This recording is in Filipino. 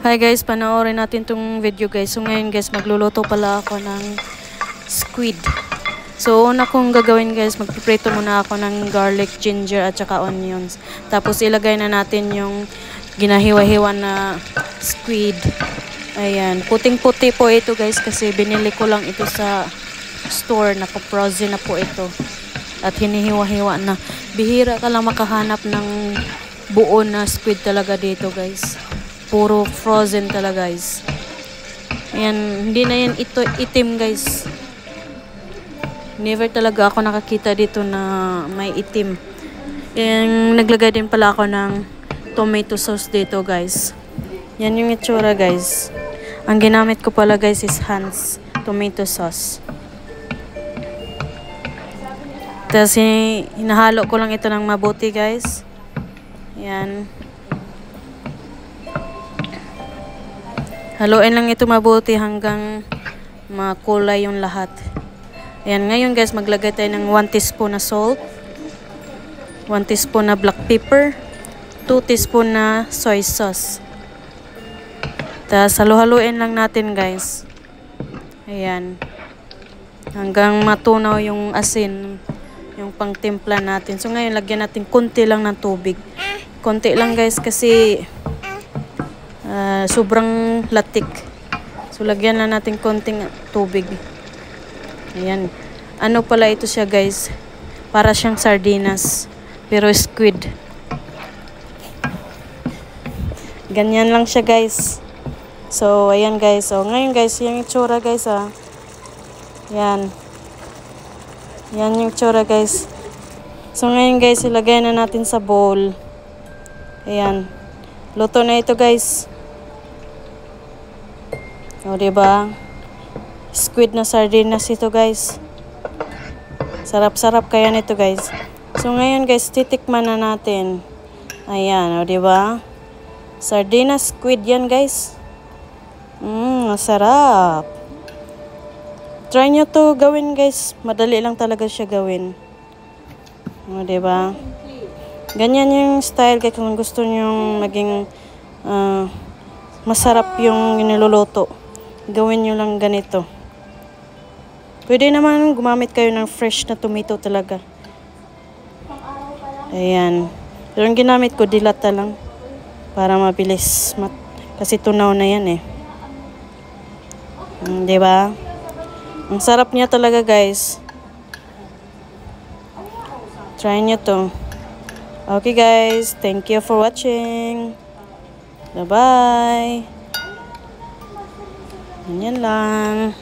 Hi guys, panoorin natin tong video guys. So ngayon guys, magluluto pala ako ng squid. So una kong gagawin guys, magpiprito muna ako ng garlic, ginger at saka onions. Tapos ilagay na natin yung ginahiwa-hiwa na squid. Ayan, puting-puti po ito guys kasi binili ko lang ito sa store. Naka-frozen na po ito. At hinihiwa-hiwa na. Bihira ka lang makahanap ng buo na squid talaga dito guys. Puro frozen talaga guys. Ayan, hindi na yan ito itim guys. Never talaga ako nakakita dito na may itim. Ayan, naglagay din pala ako ng tomato sauce dito guys. Yan yung itsura guys. Ang ginamit ko pala guys is Hans tomato sauce. Tapos hinahalo ko lang ito ng mabuti guys. Ayan. Haluin lang ito mabuti hanggang makulay yung lahat. Ayan, ngayon guys, maglagay tayo ng 1 teaspoon na salt, 1 teaspoon na black pepper, 2 teaspoon na soy sauce. Tapos halu-haluin lang natin guys. Ayan. Hanggang matunaw yung asin, yung pangtimpla natin. So ngayon, lagyan natin konti lang ng tubig. Konti lang guys kasi sobrang latik. So lagyan na natin konting tubig. Ayan. Ano pala ito siya guys? Para siyang sardinas. Pero squid. Ganyan lang siya guys. So ayan guys. So ngayon guys, yung itsura guys Ayan. Yan yung itsura guys. So ngayon guys, ilagay na natin sa bowl. Ayan. Luto na ito guys. O, diba? Squid na sardinas ito guys. Sarap-sarap kaya nito guys. So ngayon guys, titikman na natin. Ayan, o diba? Sardinas squid yan guys. Masarap. Try nyo to gawin guys. Madali lang talaga siya gawin. O diba? Ganyan yung style kaya kung gusto nyo maging masarap yung niluluto. Gawin nyo lang ganito. Pwede naman gumamit kayo ng fresh na tomato talaga. Ayan. Pero ang ginamit ko, dilata lang. Para mabilis. Kasi tunaw na yan eh. Diba? Ang sarap niya talaga guys. Try nyo to. Okay guys. Thank you for watching. Bye-bye. Ganyan lang.